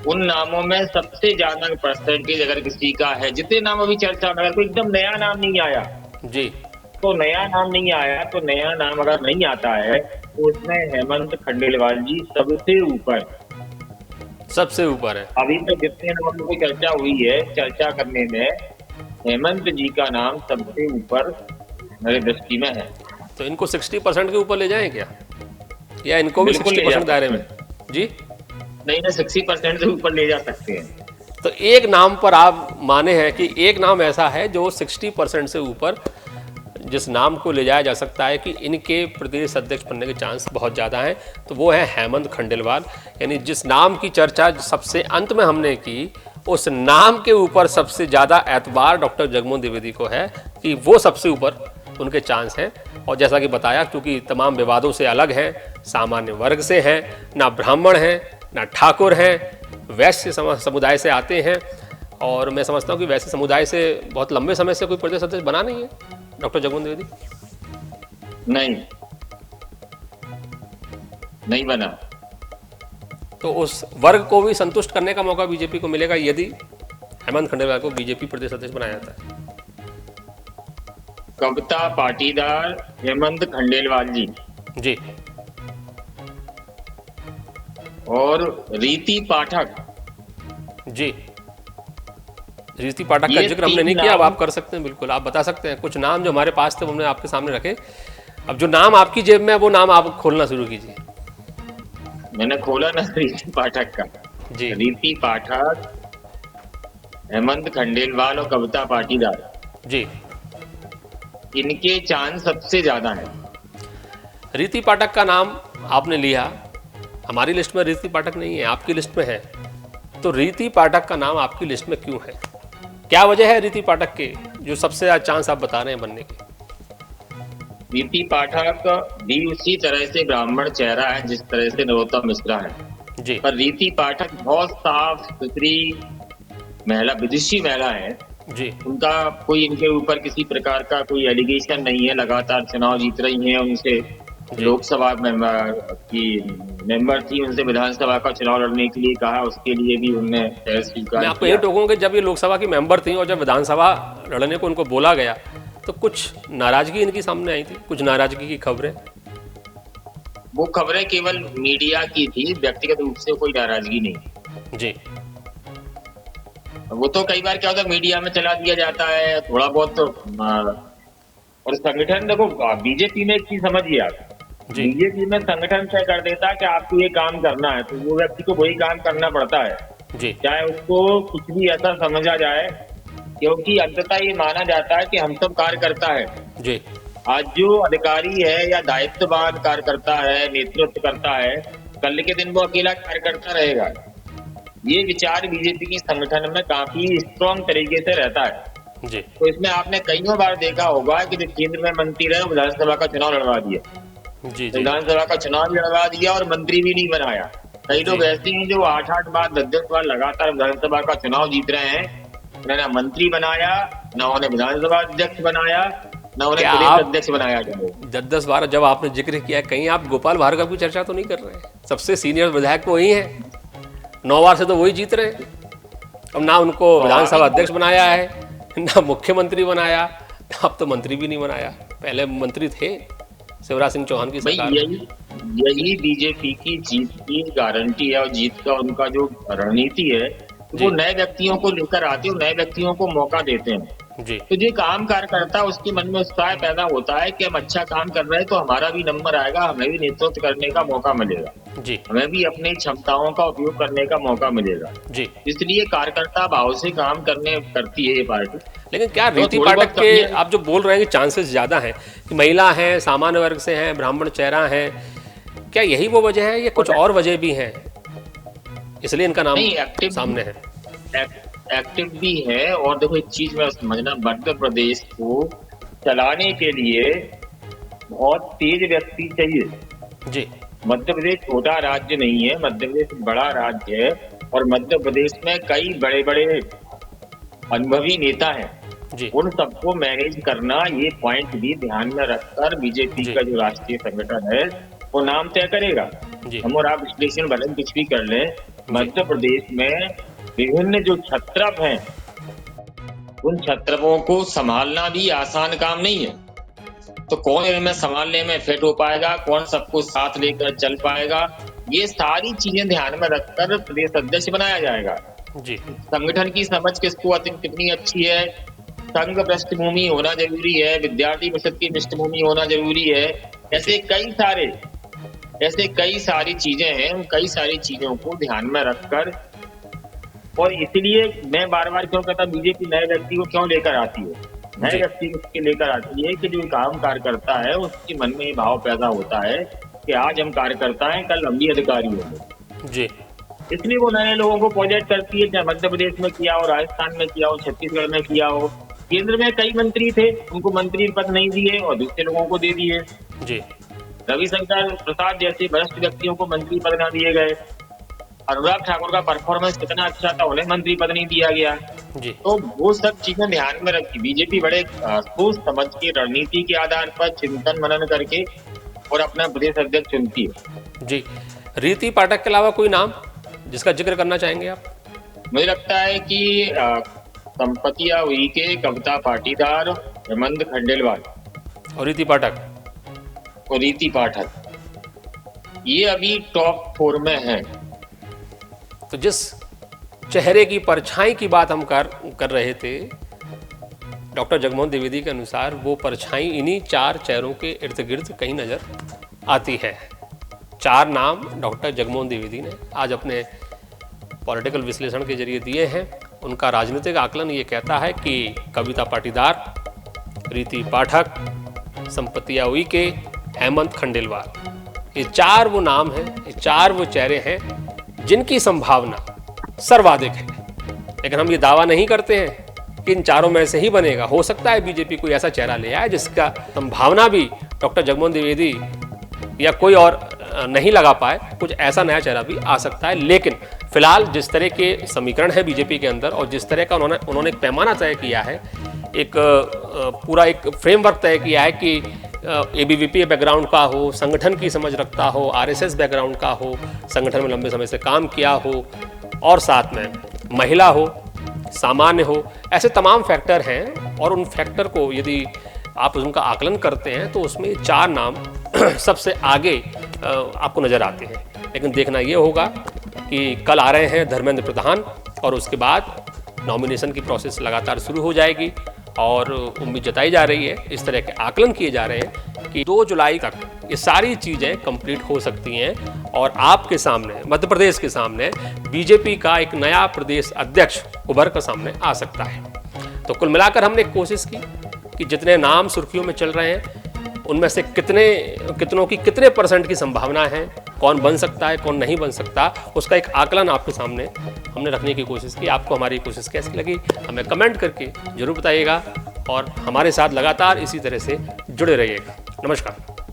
उन नामों में सबसे ज्यादा परसेंटेज अगर किसी का है, जितने नाम अभी चर्चा में, अगर कोई एकदम नया नाम नहीं आया जी, तो नया नाम नहीं आया, तो नया नाम अगर नहीं आता है तो उसमें हेमंत खंडेलवाल जी सबसे ऊपर है। अभी तक जितने नामों की चर्चा हुई है, चर्चा करने में हेमंत जी का नाम सबसे ऊपर मेरे दृष्टि में है। तो इनको 60% के ऊपर ले जाएं क्या, या इनको भी 60% दायरे में? जी नहीं ना, 60% से ऊपर ले जा सकते हैं। तो एक नाम पर आप माने हैं कि एक नाम ऐसा है जो 60% से ऊपर, जिस नाम को ले जाया जा सकता है कि इनके प्रदेश अध्यक्ष बनने के चांस बहुत ज़्यादा हैं, तो वो है हेमंत खंडेलवाल। यानी जिस नाम की चर्चा सबसे अंत में हमने की, उस नाम के ऊपर सबसे ज़्यादा एतबार डॉक्टर जगमोहन द्विवेदी को है कि वो सबसे ऊपर उनके चांस हैं। और जैसा कि बताया, क्योंकि तमाम विवादों से अलग हैं, सामान्य वर्ग से हैं, ना ब्राह्मण हैं ना ठाकुर हैं, वैश्य समुदाय से आते हैं, और मैं समझता हूँ कि वैश्य समुदाय से बहुत लंबे समय से कोई प्रदेश अध्यक्ष बना नहीं है डॉक्टर जगमोहन द्विवेदी। नहीं बना। तो उस वर्ग को भी संतुष्ट करने का मौका बीजेपी को मिलेगा यदि हेमंत खंडेलवाल को बीजेपी प्रदेश अध्यक्ष बनाया जाता है। कविता पाटीदार, हेमंत खंडेलवाल जी जी। और रीति पाठक। जी, रीति पाठक का ये जिक्र हमने 3 नहीं किया, अब नाम- आप कर सकते हैं, बिल्कुल आप बता सकते हैं कुछ नाम जो हमारे पास थे वो हमने आपके सामने रखे। अब जो नाम आपकी जेब में है वो नाम आप खोलना शुरू कीजिए। मैंने खोला ना रीति पाठक का। जी रीति पाठक, हेमंत खंडेलवाल और कविता पाटीदार, जी। इनके चांस सबसे ज्यादा है। रीति पाठक का नाम आपने लिया, हमारी लिस्ट में रीति पाठक नहीं है, आपकी लिस्ट में है, तो रीति पाठक का नाम आपकी लिस्ट में क्यों है? क्या वजह है रीति पाठक के जो सबसे ज्यादा चांस आप बता रहे हैं बनने के? रीति पाठक भी उसी तरह से ब्राह्मण चेहरा है जिस तरह से नरोत्तम मिश्रा है, जी पर रीति पाठक बहुत साफ सुथरी महिला, विदुषी महिला है। जी उनका कोई इनके ऊपर किसी प्रकार का कोई एलिगेशन नहीं है, लगातार चुनाव जीत रही हैं। उनसे लोकसभा मेंबर थी, उनसे विधानसभा का चुनाव लड़ने के लिए कहा, उसके लिए भी उन्होंने तय स्वीकार मैं आपको ये टोकूंगा कि जब ये लोकसभा की मेंबर थी और जब विधानसभा लड़ने को उनको बोला गया तो कुछ नाराजगी इनकी सामने आई थी, कुछ नाराजगी की खबरें। वो खबरें केवल मीडिया की थी, व्यक्तिगत रूप से कोई नाराजगी नहीं। जी वो तो कई बार क्या होता है, मीडिया में चला दिया जाता है थोड़ा बहुत तो, और संगठन देखो बीजेपी में एक चीज समझिए आप, जी बीजेपी में संगठन तय कर देता है कि आपको ये काम करना है, तो वो व्यक्ति को वही काम करना पड़ता है, जी चाहे उसको कुछ भी ऐसा समझा जाए, क्योंकि अंततः ये माना जाता है कि हम सब कार्यकर्ता है। जी आज जो अधिकारी है या दायित्ववान कार्यकर्ता है, नेतृत्व करता है, कल के दिन वो अकेला कार्यकर्ता रहेगा। ये विचार बीजेपी की संगठन में काफी स्ट्रॉन्ग तरीके से रहता है। जी तो इसमें आपने कईयों बार देखा होगा कि जो केंद्र में मंत्री रहे विधानसभा का चुनाव लड़वा दिया, जी जी विधानसभा का चुनाव भी लड़वा दिया और मंत्री भी नहीं बनाया। कई लोग ऐसे हैं जो 8-8 बार 10-10 बार लगातार विधानसभा का चुनाव जीत रहे हैं, उन्होंने ना मंत्री बनाया, ना उन्हें विधानसभा अध्यक्ष बनाया, ना उन्हें क्या प्रदेश आप- अध्यक्ष बनाया गया। 10-10 बार जब आपने जिक्र किया, कहीं आप गोपाल भार्गव की चर्चा तो नहीं कर रहे हैं? सबसे सीनियर विधायक वही है, 9 बार से तो वही जीत रहे हैं। अब ना उनको विधानसभा अध्यक्ष बनाया है, ना मुख्यमंत्री बनाया, अब तो मंत्री भी नहीं बनाया, पहले मंत्री थे शिवराज सिंह चौहान की भाई सरकार। यही बीजेपी की जीत की गारंटी है, और जीत का उनका जो रणनीति है, जी। वो नए व्यक्तियों को लेकर आते हैं, नए व्यक्तियों को मौका देते हैं। जी तो जो काम कार्यकर्ता उसके मन में उत्साह पैदा होता है कि हम अच्छा काम कर रहे हैं तो हमारा भी नंबर आएगा, हमें भी नेतृत्व करने का मौका मिलेगा, जी हमें भी अपनी क्षमताओं का उपयोग करने का मौका मिलेगा। जी। इसलिए कार्यकर्ता भाव से काम करती है ये पार्टी। लेकिन क्या रीति थोड़ी पाठक बहुत के कमियां- आप जो बोल रहे हैं कि चांसेस ज़्यादा हैं कि महिला हैं, सामान्य वर्ग से हैं, ब्राह्मण चेहरा हैं, क्या यही वो वजह है या कुछ और वजह भी हैं इसलिए इनका नाम नहीं, एक्टिव सामने है? एक्टिव भी है। और देखो एक चीज में समझना, मध्य प्रदेश को चलाने के लिए बहुत तेज व्यक्ति चाहिए। जी मध्य प्रदेश छोटा राज्य नहीं है, मध्य प्रदेश बड़ा राज्य है, और मध्य प्रदेश में कई बड़े बड़े अनुभवी नेता हैं। जी उन सबको मैनेज करना, ये पॉइंट भी ध्यान में रखकर बीजेपी जी। का जो राष्ट्रीय संगठन है वो नाम तय करेगा। जी हम और आप विश्लेषण भले कुछ भी कर लें, मध्य प्रदेश में विभिन्न जो छत्रप हैं, उन छत्रपों को संभालना भी आसान काम नहीं है। तो कौन इनमें संभालने में फिट हो पाएगा, कौन सबको साथ लेकर चल पाएगा, ये सारी चीजें ध्यान में रखकर प्रदेश अध्यक्ष बनाया जाएगा। जी संगठन की समझ किसको कितनी अच्छी है, संघ पृष्ठभूमि होना जरूरी है, विद्यार्थी परिषद की पृष्ठभूमि होना जरूरी है, ऐसे कई सारी चीजें हैं। उन कई सारी चीजों को ध्यान में रखकर, और इसलिए मैं बार बार क्यों कहता बीजेपी नए व्यक्ति को क्यों लेकर आती है, नए जी। व्यक्ति को इसके लेकर आती है कि जो काम कार्य करता है उसके मन में ये भाव पैदा होता है कि आज हम कार्यकर्ता हैं, कल हम भी अधिकारी होंगे। जी इसलिए वो नए लोगों को प्रोजेक्ट करती है, चाहे मध्य प्रदेश में किया हो, राजस्थान में किया हो, छत्तीसगढ़ में किया हो। केंद्र में कई मंत्री थे, उनको मंत्री पद नहीं दिए और दूसरे लोगों को दे दिए। जी रविशंकर प्रसाद जैसे वरिष्ठ व्यक्तियों को मंत्री पद न दिए गए। अनुराग ठाकुर का परफॉर्मेंस कितना अच्छा था, उन्हें मंत्री पद नहीं दिया गया। जी तो वो सब चीजें ध्यान में रखी बीजेपी बड़े सोच समझ के, रणनीति के आधार पर चिंतन मनन करके और अपना प्रदेश अध्यक्ष चुनती है। जी। रीति पाठक के अलावा कोई नाम जिसका जिक्र करना चाहेंगे आप? मुझे लगता है कि संपतिया उइके, कविता पाटीदार, हेमंत खंडेलवाल और रीति पाठक, ये अभी टॉप 4 में हैं। तो जिस चेहरे की परछाई की बात हम कर रहे थे, डॉक्टर जगमोहन द्विवेदी के अनुसार वो परछाई इन्हीं 4 चेहरों के इर्द गिर्द कहीं नजर आती है। 4 नाम डॉक्टर जगमोहन द्विवेदी ने आज अपने पॉलिटिकल विश्लेषण के जरिए दिए हैं। उनका राजनीतिक आकलन ये कहता है कि कविता पाटीदार, रीति पाठक, संपतिया उइके, हेमंत खंडेलवाल, ये 4 वो नाम हैं, ये 4 वो चेहरे हैं जिनकी संभावना सर्वाधिक है। लेकिन हम ये दावा नहीं करते हैं कि इन 4 में से ही बनेगा। हो सकता है बीजेपी कोई ऐसा चेहरा ले आए जिसका संभावना भी डॉक्टर जगमोहन द्विवेदी या कोई और नहीं लगा पाए, कुछ ऐसा नया चेहरा भी आ सकता है। लेकिन फिलहाल जिस तरह के समीकरण है बीजेपी के अंदर और जिस तरह का उन्होंने एक पैमाना तय किया है, एक पूरा एक फ्रेमवर्क तय किया है कि एबीवीपी बैकग्राउंड का हो, संगठन की समझ रखता हो, आरएसएस बैकग्राउंड का हो, संगठन में लंबे समय से काम किया हो और साथ में महिला हो, सामान्य हो, ऐसे तमाम फैक्टर हैं। और उन फैक्टर को यदि आप उनका आकलन करते हैं तो उसमें 4 नाम सबसे आगे आपको नज़र आते हैं। लेकिन देखना ये होगा कि कल आ रहे हैं धर्मेंद्र प्रधान और उसके बाद नॉमिनेशन की प्रोसेस लगातार शुरू हो जाएगी और उम्मीद जताई जा रही है, इस तरह के आकलन किए जा रहे हैं कि 2 जुलाई तक ये सारी चीज़ें कंप्लीट हो सकती हैं और आपके सामने, मध्य प्रदेश के सामने बीजेपी का एक नया प्रदेश अध्यक्ष उभर कर सामने आ सकता है। तो कुल मिलाकर हमने कोशिश की कि जितने नाम सुर्खियों में चल रहे हैं उनमें से कितनों की कितने % की संभावना है, कौन बन सकता है, कौन नहीं बन सकता, उसका एक आकलन आपके सामने हमने रखने की कोशिश की। आपको हमारी कोशिश कैसी लगी हमें कमेंट करके जरूर बताइएगा और हमारे साथ लगातार इसी तरह से जुड़े रहिएगा। नमस्कार।